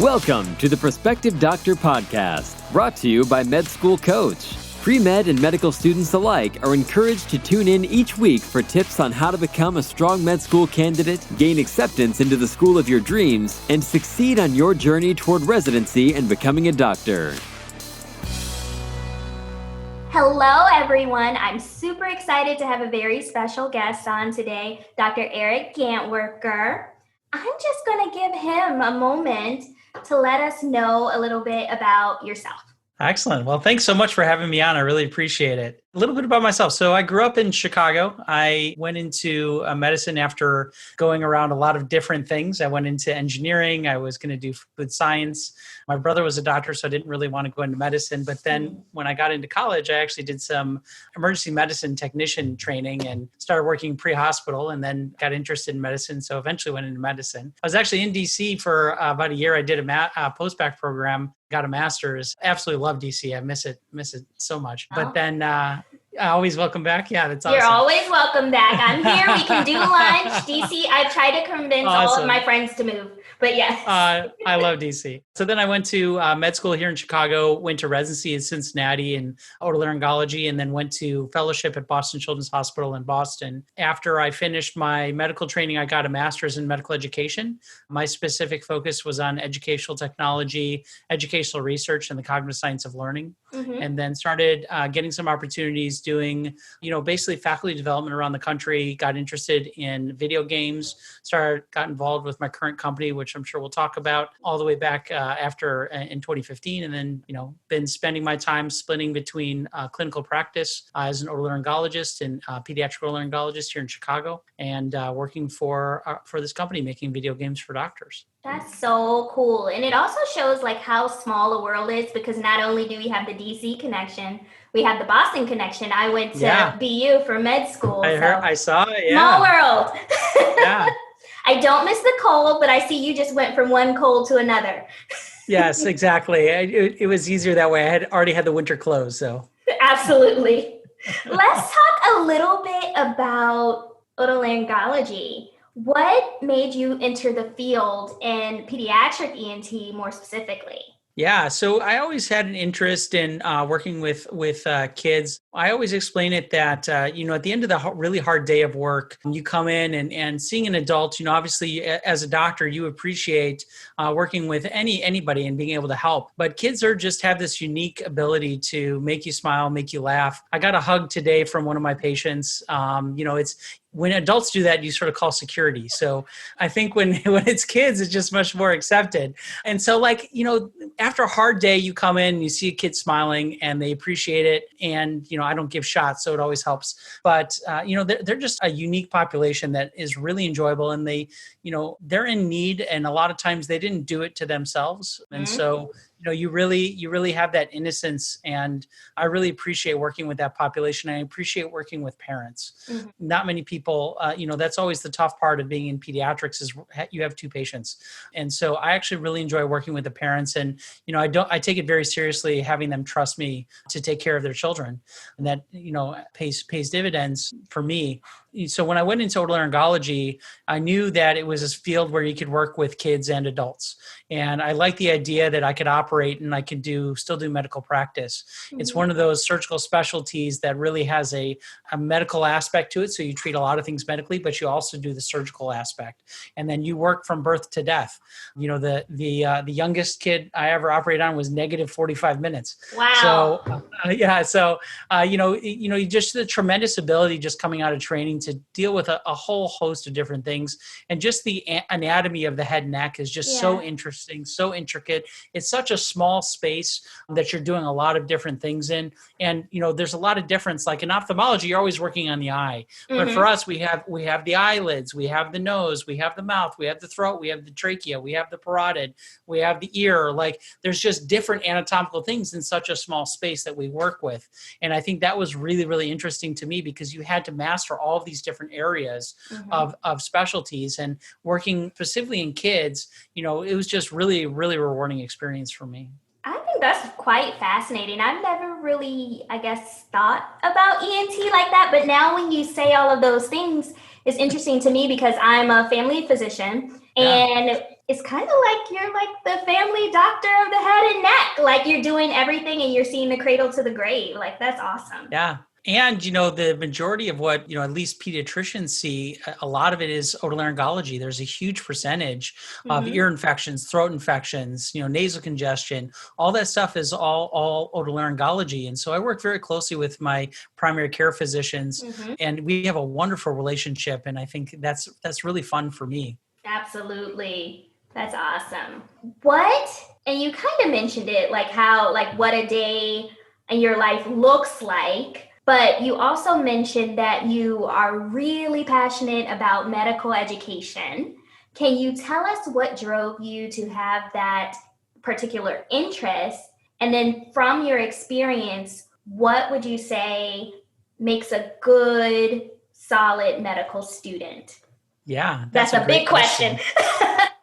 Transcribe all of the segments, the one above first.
Welcome to the Prospective Doctor Podcast, brought to you by Med School Coach. Pre-med and medical students alike are encouraged to tune in each week for tips on how to become a strong med school candidate, gain acceptance into the school of your dreams, and succeed on your journey toward residency and becoming a doctor. Hello, everyone. I'm super excited to have a very special guest on today, Dr. Eric Gantwerker. I'm just going to give him a moment to let us know a little bit about yourself. Excellent. Well, thanks so much for having me on. I really appreciate it. A little bit about myself. So I grew up in Chicago. I went into medicine after going around a lot of different things. I went into engineering. I was going to do food science. My brother was a doctor, so I didn't really want to go into medicine. But then when I got into college, I actually did some emergency medicine technician training and started working pre-hospital and then got interested in medicine. So eventually went into medicine. I was actually in DC for about a year. I did a post-bac program, got a master's. Absolutely love DC. I miss it so much. But then always welcome back. Yeah, that's awesome. You're always welcome back. I'm here. We can do lunch. DC, I've tried to convince all of my friends to move, but yes. I love DC. So then I went to med school here in Chicago, went to residency in Cincinnati in otolaryngology, and then went to fellowship at Boston Children's Hospital in Boston. After I finished my medical training, I got a master's in medical education. My specific focus was on educational technology, educational research, and the cognitive science of learning. And then started getting some opportunities doing, basically faculty development around the country, got interested in video games, got involved with my current company, which I'm sure we'll talk about, all the way back after in 2015. And then, been spending my time splitting between clinical practice as an otolaryngologist and pediatric otolaryngologist here in Chicago, and working for this company making video games for doctors. That's so cool. And it also shows like how small the world is, because not only do we have the DC connection, we have the Boston connection. I went to BU for med school. I saw it. Yeah. Small world. Yeah. I don't miss the cold, but I see you just went from one cold to another. Yes, exactly. It was easier that way. I had already had the winter clothes, so. Absolutely. Let's talk a little bit about otolaryngology. What made you enter the field in pediatric ENT more specifically? Yeah, so I always had an interest in working with kids. I always explain it that, at the end of the really hard day of work, you come in and seeing an adult, obviously as a doctor, you appreciate working with anybody and being able to help. But kids just have this unique ability to make you smile, make you laugh. I got a hug today from one of my patients. When adults do that, you sort of call security. So I think when it's kids, it's just much more accepted. And so after a hard day, you come in and you see a kid smiling and they appreciate it. And, I don't give shots, so it always helps. But, they're just a unique population that is really enjoyable, and they're in need. And a lot of times they didn't do it to themselves. And so, you really have that innocence, and I really appreciate working with that population. I appreciate working with parents. Not many people, that's always the tough part of being in pediatrics is you have two patients. And so I actually really enjoy working with the parents, and, I take it very seriously, having them trust me to take care of their children, and that, pays dividends for me. So when I went into otolaryngology, I knew that it was a field where you could work with kids and adults. And I like the idea that I could operate and I could still do medical practice. It's one of those surgical specialties that really has a medical aspect to it. So you treat a lot of things medically, but you also do the surgical aspect. And then you work from birth to death. The youngest kid I ever operated on was negative 45 minutes. Wow. So, just the tremendous ability just coming out of training to deal with a whole host of different things. And just the anatomy of the head and neck is just so interesting, so intricate. It's such a small space that you're doing a lot of different things in. And, there's a lot of difference. Like in ophthalmology, you're always working on the eye. But for us, we have the eyelids, we have the nose, we have the mouth, we have the throat, we have the trachea, we have the parotid, we have the ear. Like there's just different anatomical things in such a small space that we work with. And I think that was really, really interesting to me, because you had to master all of these different areas of specialties, and working specifically in kids, it was just really, really rewarding experience for me. I think that's quite fascinating. I've never really, thought about ENT like that, but now when you say all of those things, it's interesting to me because I'm a family physician Yeah. And it's kind of like you're like the family doctor of the head and neck. Like you're doing everything and you're seeing the cradle to the grave. Like that's awesome. Yeah. And, the majority of what, at least pediatricians see, a lot of it is otolaryngology. There's a huge percentage of ear infections, throat infections, nasal congestion. All that stuff is all otolaryngology. And so I work very closely with my primary care physicians, and we have a wonderful relationship. And I think that's really fun for me. Absolutely. That's awesome. And you kind of mentioned it, like how, like what a day in your life looks like, but you also mentioned that you are really passionate about medical education. Can you tell us what drove you to have that particular interest? And then from your experience, what would you say makes a good, solid medical student? Yeah, That's a big question.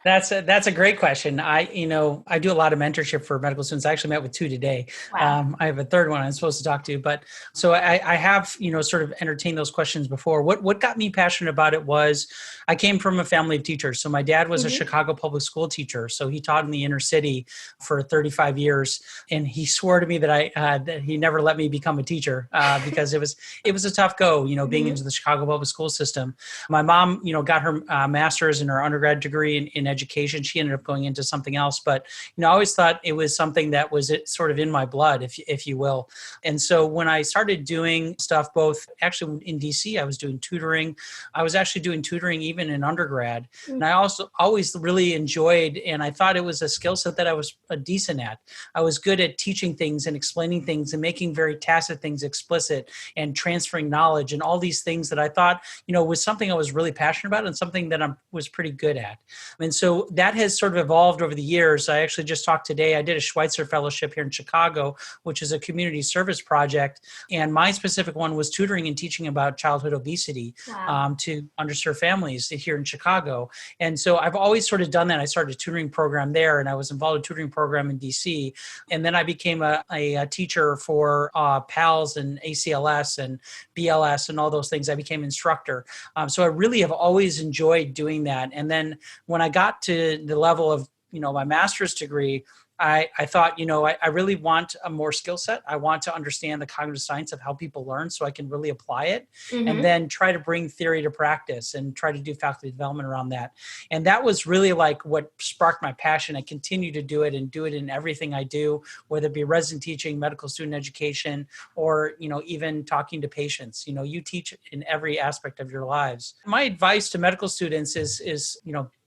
That's a great question. I do a lot of mentorship for medical students. I actually met with two today. Wow. I have a third one I'm supposed to talk to, but so I have, sort of entertained those questions before. What got me passionate about it was I came from a family of teachers. So my dad was a Chicago public school teacher. So he taught in the inner city for 35 years. And he swore to me that he never let me become a teacher because it was a tough go, being into the Chicago public school system. My mom, got her master's and her undergrad degree in education. She ended up going into something else, but I always thought it was something that was sort of in my blood, if you will. And so when I started doing stuff, both actually in DC, I was doing tutoring. I was actually doing tutoring even in undergrad. And I also always really enjoyed, and I thought it was a skill set that I was decent at. I was good at teaching things and explaining things and making very tacit things explicit and transferring knowledge and all these things that I thought, was something I was really passionate about and something that I was pretty good at. And so that has sort of evolved over the years. I actually just talked today. I did a Schweitzer Fellowship here in Chicago, which is a community service project. And my specific one was tutoring and teaching about childhood obesity to underserved families here in Chicago. And so I've always sort of done that. I started a tutoring program there, and I was involved in a tutoring program in DC. And then I became a teacher for PALS and ACLS and BLS and all those things. I became instructor. So I really have always enjoyed doing that. And then when I got to the level of, my master's degree, I thought, I really want a more skill set. I want to understand the cognitive science of how people learn so I can really apply it and then try to bring theory to practice and try to do faculty development around that. And that was really like what sparked my passion. I continue to do it and do it in everything I do, whether it be resident teaching, medical student education, or, even talking to patients. You teach in every aspect of your lives. My advice to medical students is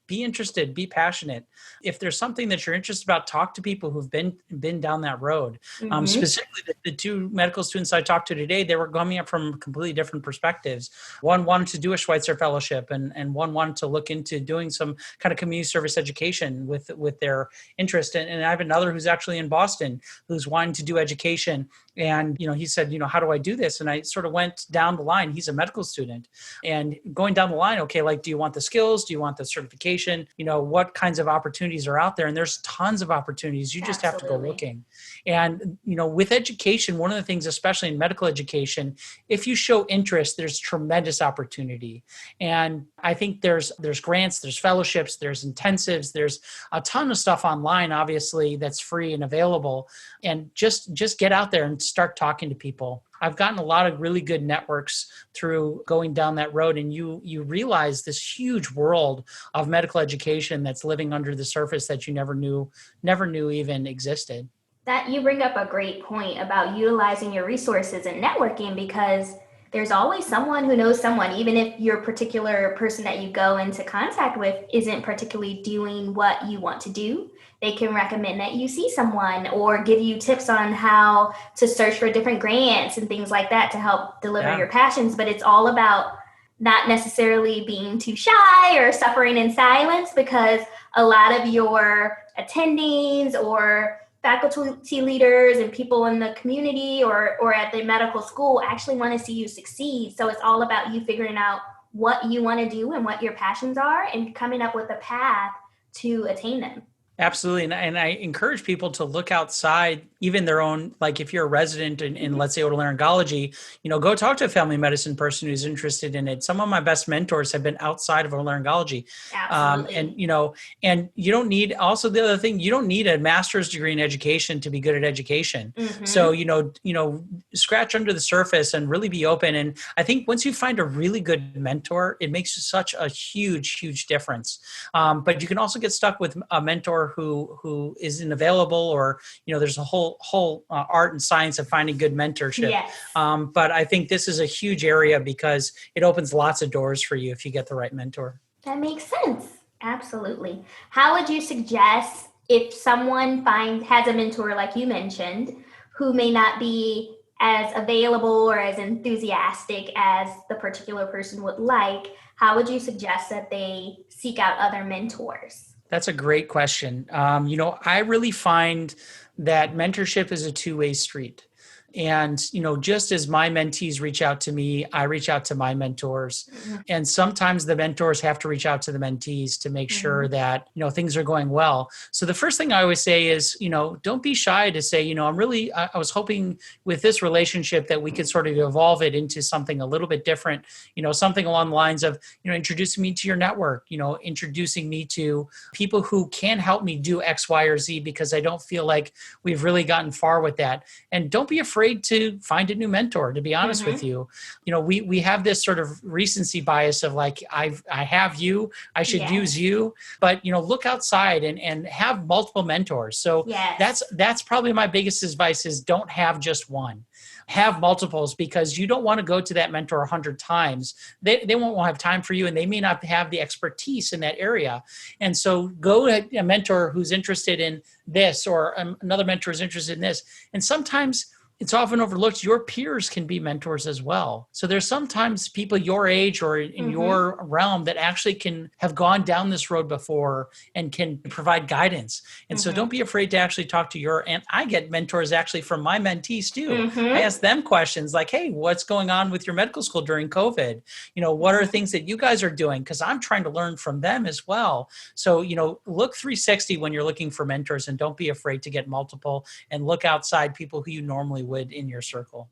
be interested, be passionate. If there's something that you're interested about, talk to people who've been down that road. Specifically, the two medical students I talked to today, they were coming up from completely different perspectives. One wanted to do a Schweitzer Fellowship, and one wanted to look into doing some kind of community service education with their interest. And I have another who's actually in Boston who's wanting to do education. And, he said, how do I do this? And I sort of went down the line. He's a medical student, and going down the line, okay, like, do you want the skills? Do you want the certification? What kinds of opportunities are out there? And there's tons of opportunities. You just have to go looking. And, with education, one of the things, especially in medical education, if you show interest, there's tremendous opportunity. And I think there's grants, there's fellowships, there's intensives, there's a ton of stuff online, obviously, that's free and available. And just get out there and start talking to people. I've gotten a lot of really good networks through going down that road, and you realize this huge world of medical education that's living under the surface that you never knew even existed. That you bring up a great point about utilizing your resources and networking, because there's always someone who knows someone, even if your particular person that you go into contact with isn't particularly doing what you want to do. They can recommend that you see someone or give you tips on how to search for different grants and things like that to help deliver your passions. But it's all about not necessarily being too shy or suffering in silence, because a lot of your attendings or faculty leaders and people in the community or at the medical school actually want to see you succeed. So it's all about you figuring out what you want to do and what your passions are and coming up with a path to attain them. Absolutely. And I encourage people to look outside, even their own, like if you're a resident in let's say, otolaryngology, go talk to a family medicine person who's interested in it. Some of my best mentors have been outside of otolaryngology. Absolutely. And you don't need, also the other thing, you don't need a master's degree in education to be good at education. So, Mm-hmm. scratch under the surface and really be open. And I think once you find a really good mentor, it makes such a huge, huge difference. But you can also get stuck with a mentor who isn't available, or there's a whole art and science of finding good mentorship. Yes. But I think this is a huge area because it opens lots of doors for you if you get the right mentor. That makes sense. Absolutely. How would you suggest if someone has a mentor like you mentioned who may not be as available or as enthusiastic as the particular person would like, how would you suggest that they seek out other mentors? That's a great question. I really find that mentorship is a two-way street. And, just as my mentees reach out to me, I reach out to my mentors. Mm-hmm. And sometimes the mentors have to reach out to the mentees to make sure that, things are going well. So the first thing I always say is, don't be shy to say, I was hoping with this relationship that we could sort of evolve it into something a little bit different, something along the lines of, introducing me to your network, introducing me to people who can help me do X, Y, or Z, because I don't feel like we've really gotten far with that. And don't be afraid to find a new mentor, to be honest with you. We have this sort of recency bias of like, I have you, I should use you, but look outside and have multiple mentors. So that's probably my biggest advice is don't have just one. Have multiples, because you don't want to go to that mentor 100 times. They won't have time for you, and they may not have the expertise in that area. And so go to a mentor who's interested in this, or another mentor is interested in this. And sometimes it's often overlooked, your peers can be mentors as well. So there's sometimes people your age or in your realm that actually can have gone down this road before and can provide guidance. And so don't be afraid to actually talk to and I get mentors actually from my mentees too. I ask them questions like, hey, what's going on with your medical school during COVID? What are things that you guys are doing? Because I'm trying to learn from them as well. So, look 360 when you're looking for mentors, and don't be afraid to get multiple, and look outside people who you normally would in your circle.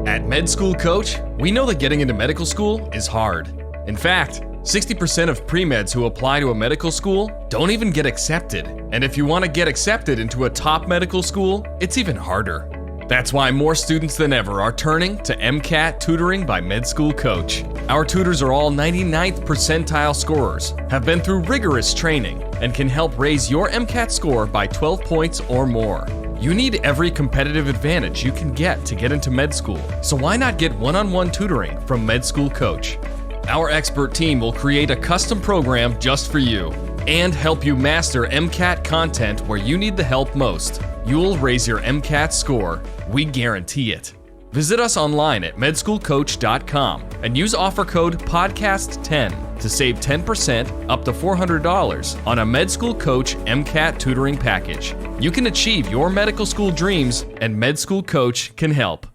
At Med School Coach, we know that getting into medical school is hard. In fact, 60% of pre-meds who apply to a medical school don't even get accepted. And if you want to get accepted into a top medical school, it's even harder. That's why more students than ever are turning to MCAT tutoring by Med School Coach. Our tutors are all 99th percentile scorers, have been through rigorous training, and can help raise your MCAT score by 12 points or more. You need every competitive advantage you can get to get into med school, so why not get one-on-one tutoring from Med School Coach? Our expert team will create a custom program just for you and help you master MCAT content where you need the help most. You'll raise your MCAT score. We guarantee it. Visit us online at medschoolcoach.com and use offer code PODCAST10 to save 10% up to $400 on a Med School Coach MCAT tutoring package. You can achieve your medical school dreams, and Med School Coach can help.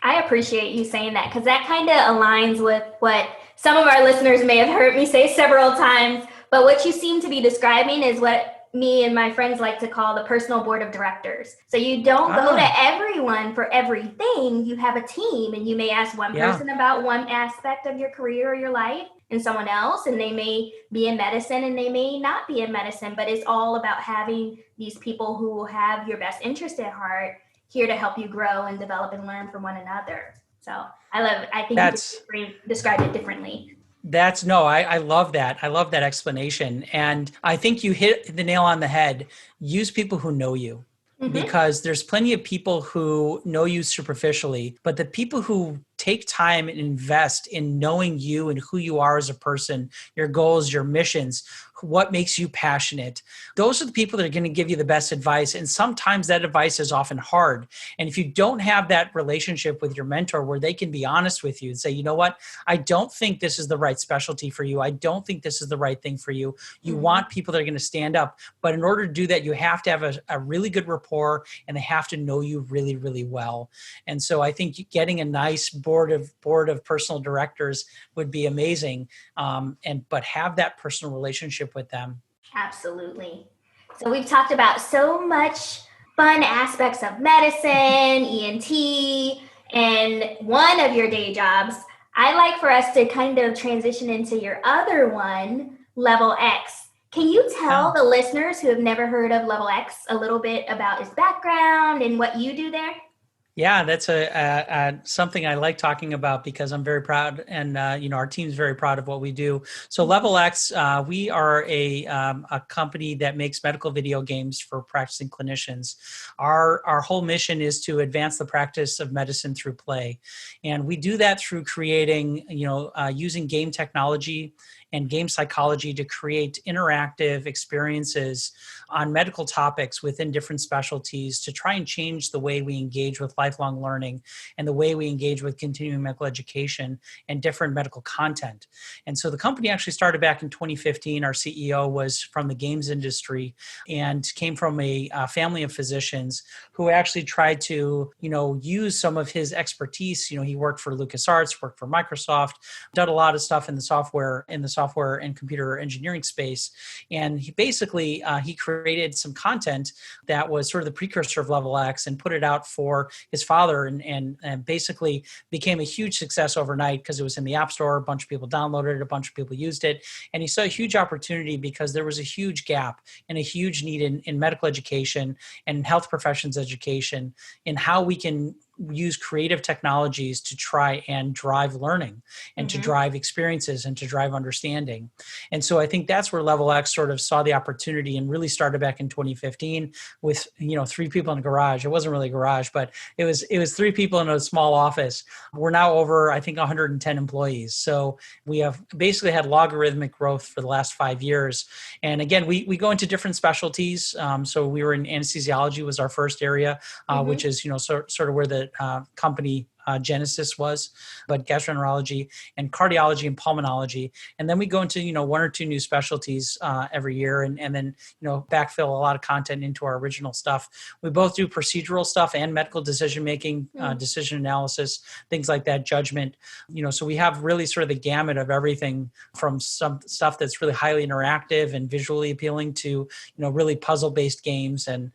I appreciate you saying that, because that kind of aligns with what some of our listeners may have heard me say several times. But what you seem to be describing is what me and my friends like to call the personal board of directors. So you don't go to everyone for everything. You have a team, and you may ask one person about one aspect of your career or your life, and someone else, and they may be in medicine and they may not be in medicine, but it's all about having these people who have your best interest at heart here to help you grow and develop and learn from one another. So I love it. I think you described it differently. I love that. I love that explanation. And I think you hit the nail on the head. Use people who know you. Because there's plenty of people who know you superficially, but the people who take time and invest in knowing you and who you are as a person, your goals, your missions, what makes you passionate, those are the people that are going to give you the best advice. And sometimes that advice is often hard. And if you don't have that relationship with your mentor where they can be honest with you and say, you know what, I don't think this is the right specialty for you. I don't think this is the right thing for you. You want people that are going to stand up. But in order to do that, you have to have a really good rapport, and they have to know you really, really well. And so I think getting a nice board of personal directors would be amazing. But have that personal relationship with them. Absolutely. So we've talked about so much fun aspects of medicine, ENT, and one of your day jobs. I'd like for us to kind of transition into your other one, Level X. Can you tell the listeners who have never heard of Level X a little bit about its background and what you do there? Yeah, that's a something I like talking about because I'm very proud, and our team's very proud of what we do. So Level X, we are a company that makes medical video games for practicing clinicians. Our whole mission is to advance the practice of medicine through play, and we do that through creating, using game technology and game psychology to create interactive experiences on medical topics within different specialties to try and change the way we engage with lifelong learning and the way we engage with continuing medical education and different medical content. And so the company actually started back in 2015. Our CEO was from the games industry and came from a family of physicians who actually tried to, use some of his expertise. He worked for LucasArts, worked for Microsoft, done a lot of stuff in the software and computer engineering space. And he basically, he created some content that was sort of the precursor of Level X and put it out for his father and basically became a huge success overnight because it was in the App Store. A bunch of people downloaded it, a bunch of people used it. And he saw a huge opportunity because there was a huge gap and a huge need in medical education and health professions education in how we can use creative technologies to try and drive learning and to drive experiences and to drive understanding. And so I think that's where Level X sort of saw the opportunity and really started back in 2015 with, 3 people in a garage. It wasn't really a garage, but it was 3 people in a small office. We're now over, I think, 110 employees. So we have basically had logarithmic growth for the last 5 years. And again, we go into different specialties. So we were in anesthesiology was our first area, which is, sort of where the company genesis was, but gastroenterology and cardiology and pulmonology. And then we go into, 1 or 2 new specialties every year and then, backfill a lot of content into our original stuff. We both do procedural stuff and medical decision-making, decision analysis, things like that, judgment, so we have really sort of the gamut of everything from some stuff that's really highly interactive and visually appealing to, really puzzle-based games and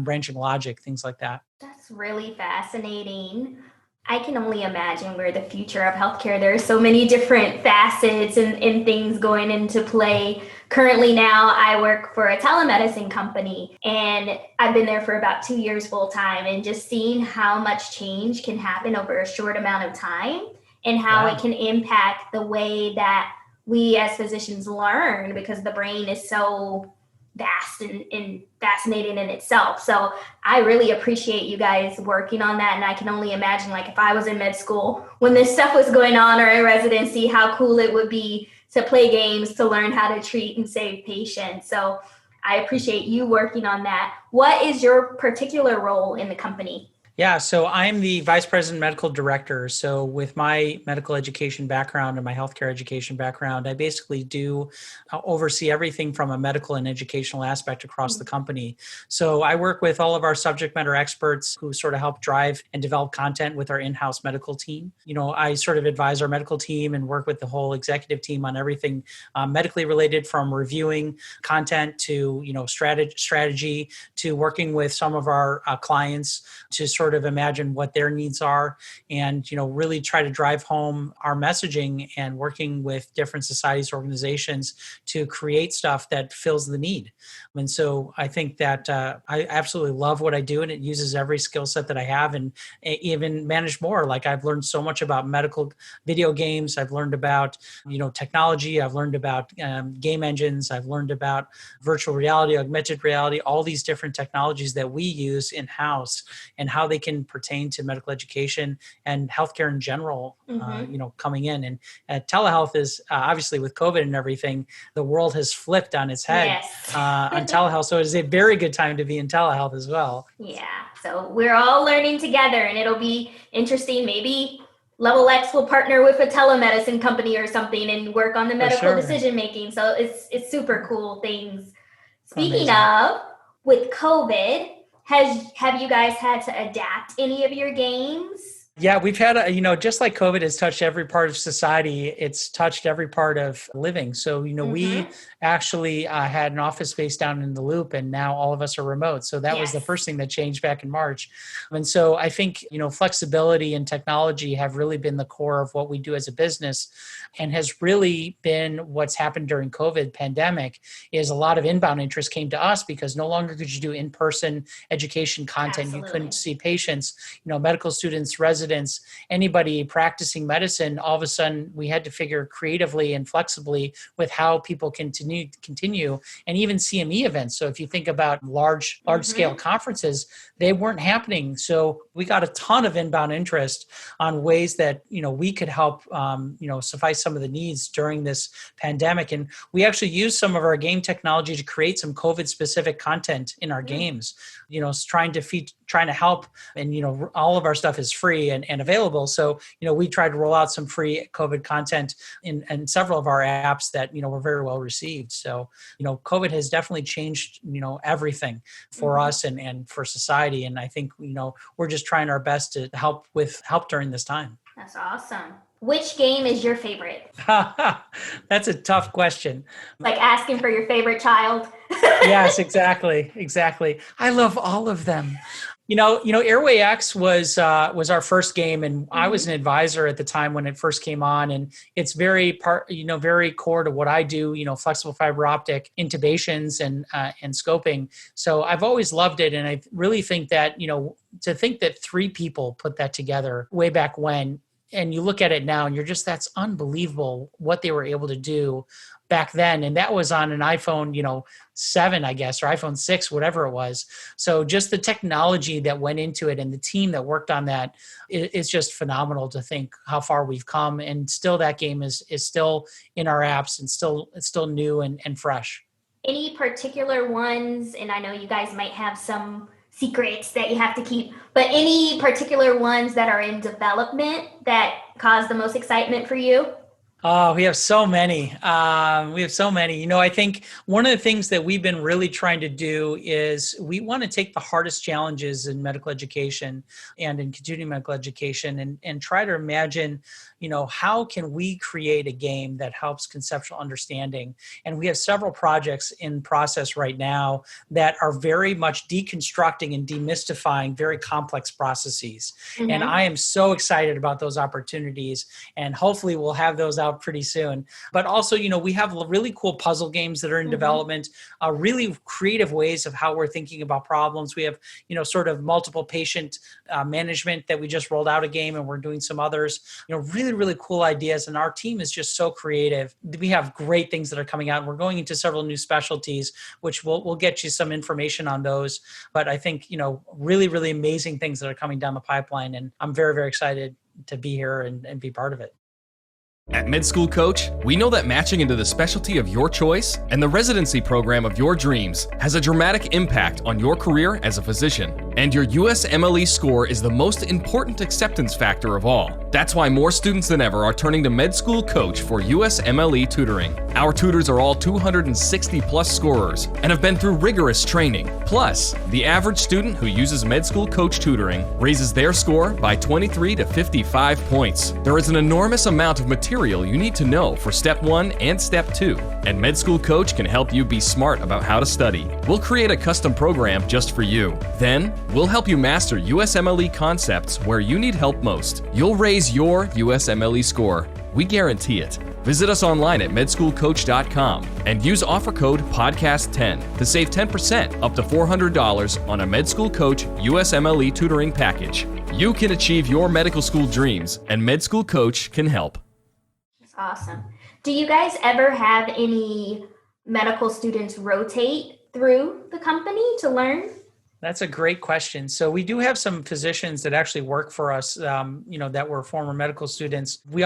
branching logic, things like that. That's really fascinating. I can only imagine we're the future of healthcare. There are so many different facets and things going into play. Currently now, I work for a telemedicine company, and I've been there for about 2 years full time, and just seeing how much change can happen over a short amount of time and how it can impact the way that we as physicians learn, because the brain is so vast and fascinating in itself. So I really appreciate you guys working on that. And I can only imagine, like, if I was in med school when this stuff was going on, or in residency, how cool it would be to play games, to learn how to treat and save patients. So I appreciate you working on that. What is your particular role in the company? Yeah, so I'm the Vice President Medical Director. So with my medical education background and my healthcare education background, I basically do oversee everything from a medical and educational aspect across the company. So I work with all of our subject matter experts who sort of help drive and develop content with our in-house medical team. I sort of advise our medical team and work with the whole executive team on everything medically related, from reviewing content to, strategy to working with some of our clients to sort of imagine what their needs are and, really try to drive home our messaging and working with different societies, organizations to create stuff that fills the need. And so I think that I absolutely love what I do, and it uses every skill set that I have and even manage more. Like, I've learned so much about medical video games. I've learned about, technology. I've learned about game engines. I've learned about virtual reality, augmented reality, all these different technologies that we use in-house and how they can pertain to medical education and healthcare in general, coming in. And telehealth is obviously, with COVID and everything, the world has flipped on its head on telehealth. So it is a very good time to be in telehealth as well. Yeah. So we're all learning together, and it'll be interesting. Maybe Level X will partner with a telemedicine company or something and work on the medical decision making. So it's super cool things. Speaking of, with COVID, have you guys had to adapt any of your games? Yeah, we've had, just like COVID has touched every part of society, it's touched every part of living. So, we actually had an office space down in the Loop, and now all of us are remote. So that was the first thing that changed back in March. And so I think, flexibility and technology have really been the core of what we do as a business, and has really been what's happened during COVID pandemic is a lot of inbound interest came to us because no longer could you do in-person education content. Absolutely. You couldn't see patients, medical students, residents, anybody practicing medicine. All of a sudden we had to figure creatively and flexibly with how people continue and even CME events. So if you think about large scale conferences, they weren't happening. So we got a ton of inbound interest on ways that, we could help, suffice some of the needs during this pandemic. And we actually used some of our game technology to create some COVID specific content in our games, trying to help. And, all of our stuff is free and available. So, we tried to roll out some free COVID content in several of our apps that, were very well received. So, COVID has definitely changed, everything for us and for society. And I think, we're just trying our best to help during this time. That's awesome. Which game is your favorite? That's a tough question. Like asking for your favorite child. Yes, exactly. I love all of them. Airway X was our first game, and I was an advisor at the time when it first came on, and it's very core to what I do. Flexible fiber optic intubations and scoping. So I've always loved it, and I really think that to think that 3 people put that together way back when. And you look at it now and you're just, that's unbelievable what they were able to do back then. And that was on an iPhone, 7, I guess, or iPhone 6, whatever it was. So just the technology that went into it and the team that worked on that, it's just phenomenal to think how far we've come. And still that game is still in our apps and it's still new and fresh. Any particular ones, and I know you guys might have some secrets that you have to keep, but any particular ones that are in development that cause the most excitement for you? Oh, we have so many. I think one of the things that we've been really trying to do is we want to take the hardest challenges in medical education and in continuing medical education and try to imagine, how can we create a game that helps conceptual understanding? And we have several projects in process right now that are very much deconstructing and demystifying very complex processes. And I am so excited about those opportunities, and hopefully we'll have those out pretty soon. But also, we have really cool puzzle games that are in development, really creative ways of how we're thinking about problems. We have, sort of multiple patient management that we just rolled out a game, and we're doing some others, really cool ideas. And our team is just so creative. We have great things that are coming out. We're going into several new specialties, which we'll get you some information on those. But I think, really, really amazing things that are coming down the pipeline. And I'm very, very excited to be here and be part of it. At Med School Coach, we know that matching into the specialty of your choice and the residency program of your dreams has a dramatic impact on your career as a physician. And your USMLE score is the most important acceptance factor of all. That's why more students than ever are turning to Med School Coach for USMLE tutoring. Our tutors are all 260 plus scorers and have been through rigorous training. Plus, the average student who uses Med School Coach tutoring raises their score by 23 to 55 points. There is an enormous amount of material you need to know for Step 1 and Step 2, and Med School Coach can help you be smart about how to study. We'll create a custom program just for you. Then, we'll help you master USMLE concepts where you need help most. You'll raise your USMLE score. We guarantee it. Visit us online at medschoolcoach.com and use offer code PODCAST10 to save 10% up to $400 on a Med School Coach USMLE tutoring package. You can achieve your medical school dreams, and Med School Coach can help. That's awesome. Do you guys ever have any medical students rotate through the company to learn? That's a great question. So we do have some physicians that actually work for us, that were former medical students. We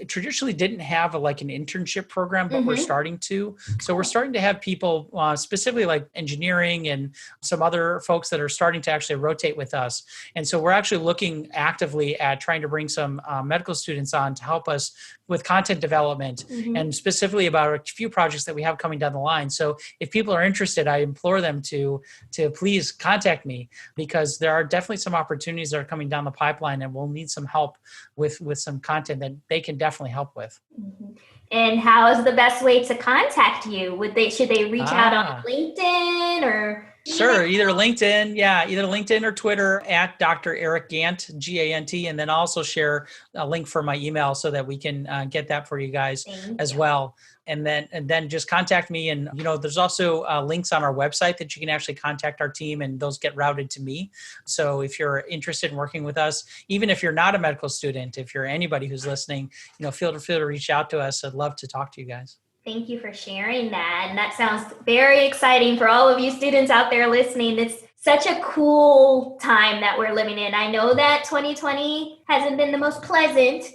traditionally didn't have an internship program, but we're starting to. So we're starting to have people specifically like engineering and some other folks that are starting to actually rotate with us. And so we're actually looking actively at trying to bring some medical students on to help us with content development and specifically about a few projects that we have coming down the line. So if people are interested, I implore them to please contact me, because there are definitely some opportunities that are coming down the pipeline, and we'll need some help with some content that they can definitely help with. And how is the best way to contact you? Should they reach out on LinkedIn or? Sure, either LinkedIn or Twitter at Dr. Eric Gant, Gant, and then also share a link for my email so that we can get that for you guys as well. And then just contact me. And, there's also links on our website that you can actually contact our team, and those get routed to me. So if you're interested in working with us, even if you're not a medical student, if you're anybody who's listening, feel free to reach out to us. I'd love to talk to you guys. Thank you for sharing that. And that sounds very exciting for all of you students out there listening. It's such a cool time that we're living in. I know that 2020 hasn't been the most pleasant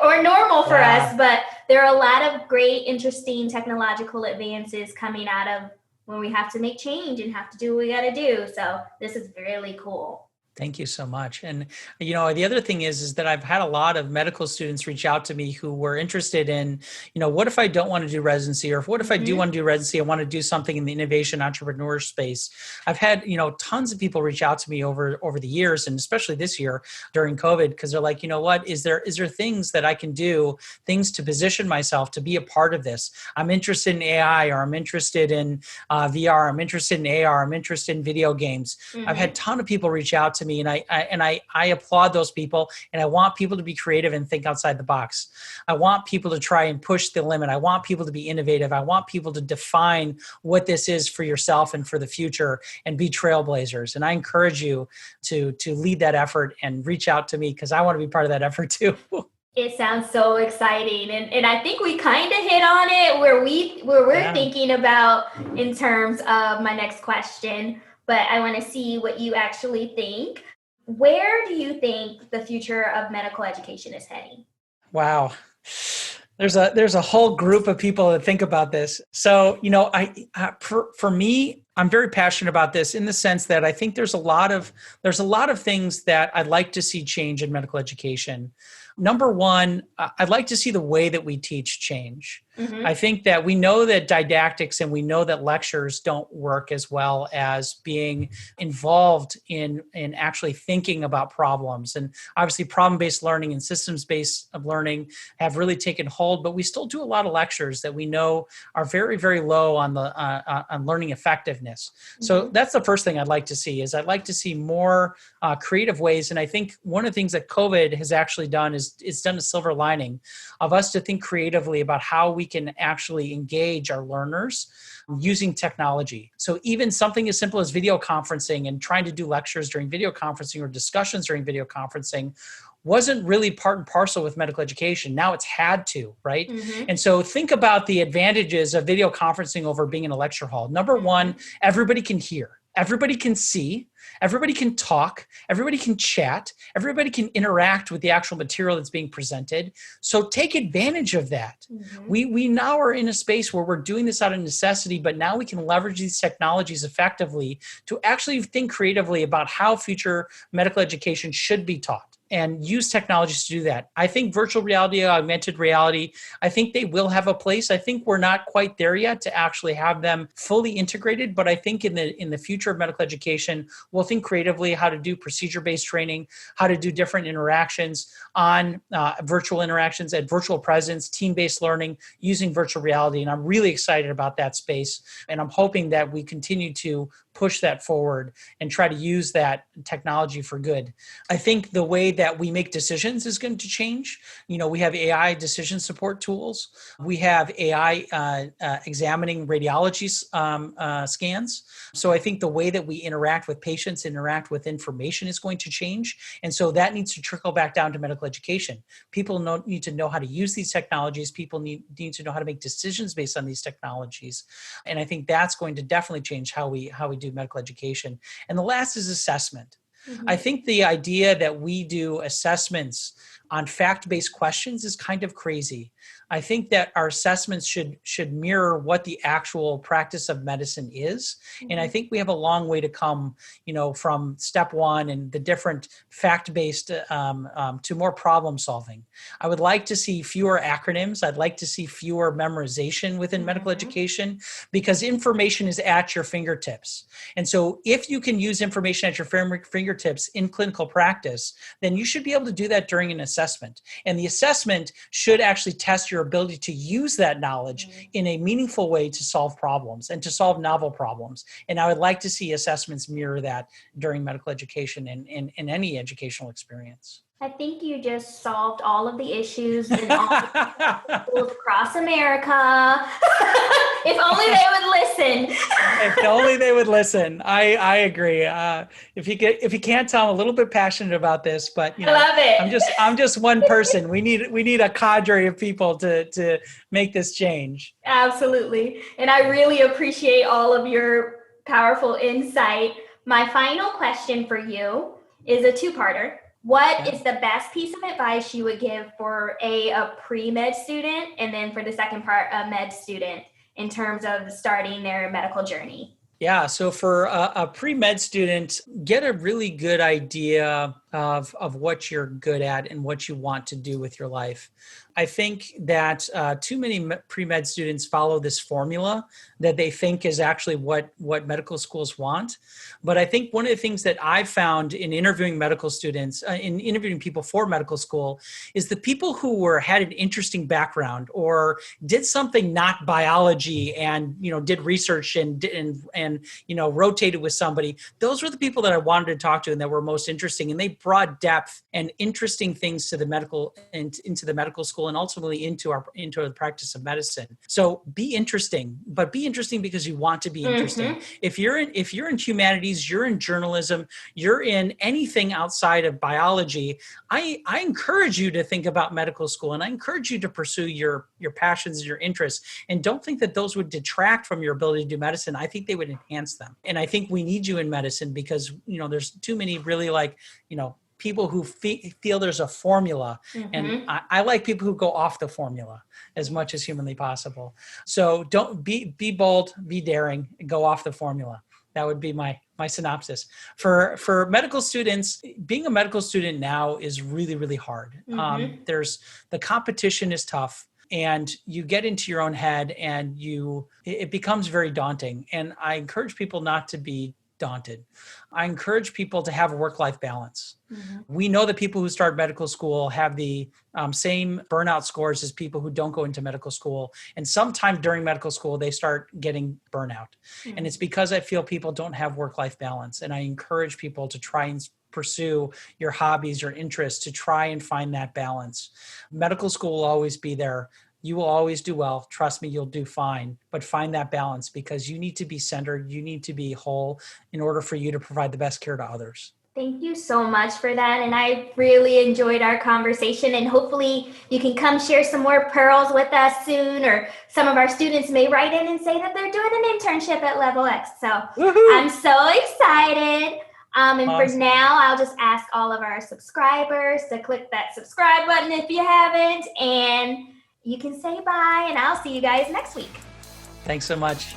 or normal for us, but there are a lot of great, interesting technological advances coming out of when we have to make change and have to do what we got to do. So this is really cool. Thank you so much. And, the other thing is that I've had a lot of medical students reach out to me who were interested in, what if I don't want to do residency, or what if I do want to do residency, I want to do something in the innovation entrepreneur space. I've had, tons of people reach out to me over the years, and especially this year during COVID, because they're like, what, is there things that I can do, things to position myself to be a part of this? I'm interested in AI, or I'm interested in VR, I'm interested in AR, I'm interested in video games. I've had a ton of people reach out to me, and I applaud those people, and I want people to be creative and think outside the box. I want people to try and push the limit. I want people to be innovative. I want people to define what this is for yourself and for the future, and be trailblazers. And I encourage you to lead that effort and reach out to me, because I want to be part of that effort too. It sounds so exciting. And I think we kind of hit on it where we're thinking about in terms of my next question. But I want to see what you actually think. Where do you think the future of medical education is heading? Wow. There's a whole group of people that think about this. So, for me, I'm very passionate about this in the sense that I think there's a lot of things that I'd like to see change in medical education. Number one, I'd like to see the way that we teach change. I think that we know that didactics and we know that lectures don't work as well as being involved in actually thinking about problems. And obviously problem-based learning and systems-based learning have really taken hold, but we still do a lot of lectures that we know are very, very low on the on learning effectiveness. So that's the first thing I'd like to see. I'd like to see more creative ways. And I think one of the things that COVID has actually done is it's done a silver lining of us to think creatively about how we can actually engage our learners using technology. So even something as simple as video conferencing and trying to do lectures during video conferencing or discussions during video conferencing wasn't really part and parcel with medical education. Now it's had to, right? And so think about the advantages of video conferencing over being in a lecture hall. Number one, everybody can hear. Everybody can see, everybody can talk, everybody can chat, everybody can interact with the actual material that's being presented. So take advantage of that. We now are in a space where we're doing this out of necessity, but now we can leverage these technologies effectively to actually think creatively about how future medical education should be taught, and use technologies to do that. I think virtual reality, augmented reality, I think they will have a place. I think we're not quite there yet to actually have them fully integrated, but I think in the future of medical education, we'll think creatively how to do procedure-based training, how to do different interactions on virtual interactions at virtual presence, team-based learning using virtual reality. And I'm really excited about that space. And I'm hoping that we continue to push that forward and try to use that technology for good. I think the way that we make decisions is going to change. We have AI decision support tools. We have AI examining radiology scans. So I think the way that we interact with patients, interact with information is going to change. And so that needs to trickle back down to medical education. People need to know how to use these technologies. People need to know how to make decisions based on these technologies. And I think that's going to definitely change how we do medical education. And the last is assessment. I think the idea that we do assessments on fact-based questions is kind of crazy. I think that our assessments should mirror what the actual practice of medicine is. And I think we have a long way to come, from step one and the different fact-based to more problem solving. I would like to see fewer acronyms. I'd like to see fewer memorization within medical education, because information is at your fingertips. And so if you can use information at your fingertips in clinical practice, then you should be able to do that during an assessment. And the assessment should actually test your ability to use that knowledge in a meaningful way to solve problems and to solve novel problems. And I would like to see assessments mirror that during medical education and in any educational experience. I think you just solved all of the issues in all the schools across America. If only they would listen. If only they would listen. I agree. If you can't tell, I'm a little bit passionate about this, but I love it. I'm just one person. We need a cadre of people to make this change. Absolutely. And I really appreciate all of your powerful insight. My final question for you is a two-parter. What is the best piece of advice you would give for a pre-med student, and then for the second part, a med student, in terms of starting their medical journey? Yeah, so for a pre-med student, get a really good idea of what you're good at and what you want to do with your life. I think that too many pre-med students follow this formula that they think is actually what medical schools want. But I think one of the things that I've found in interviewing medical students, in interviewing people for medical school, is the people who had an interesting background or did something not biology and did research and rotated with somebody. Those were the people that I wanted to talk to and that were most interesting, and they brought depth and interesting things to the medical and into the medical school and ultimately into the practice of medicine. So be interesting, but be interesting because you want to be interesting. If you're in humanities, you're in journalism, you're in anything outside of biology, I encourage you to think about medical school, and I encourage you to pursue your passions and your interests. And don't think that those would detract from your ability to do medicine. I think they would enhance them. And I think we need you in medicine because, there's too many really people who feel there's a formula. And I like people who go off the formula as much as humanly possible. So don't be bold, be daring, go off the formula. That would be my synopsis. For medical students, being a medical student now is really, really hard. The competition is tough, and you get into your own head and it becomes very daunting. And I encourage people not to be daunted. I encourage people to have a work-life balance. We know that people who start medical school have the same burnout scores as people who don't go into medical school. And sometime during medical school, they start getting burnout. And it's because I feel people don't have work-life balance. And I encourage people to try and pursue your hobbies, your interests, to try and find that balance. Medical school will always be there. You will always do well. Trust me, you'll do fine. But find that balance, because you need to be centered. You need to be whole in order for you to provide the best care to others. Thank you so much for that. And I really enjoyed our conversation. And hopefully you can come share some more pearls with us soon. Or some of our students may write in and say that they're doing an internship at Level X. So I'm so excited. And awesome. For now, I'll just ask all of our subscribers to click that subscribe button if you haven't. And you can say bye, and I'll see you guys next week. Thanks so much.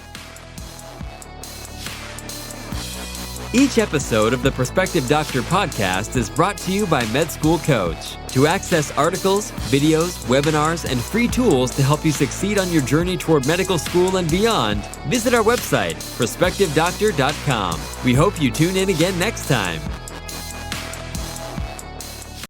Each episode of the Prospective Doctor podcast is brought to you by Med School Coach. To access articles, videos, webinars, and free tools to help you succeed on your journey toward medical school and beyond, visit our website, prospectivedoctor.com. We hope you tune in again next time.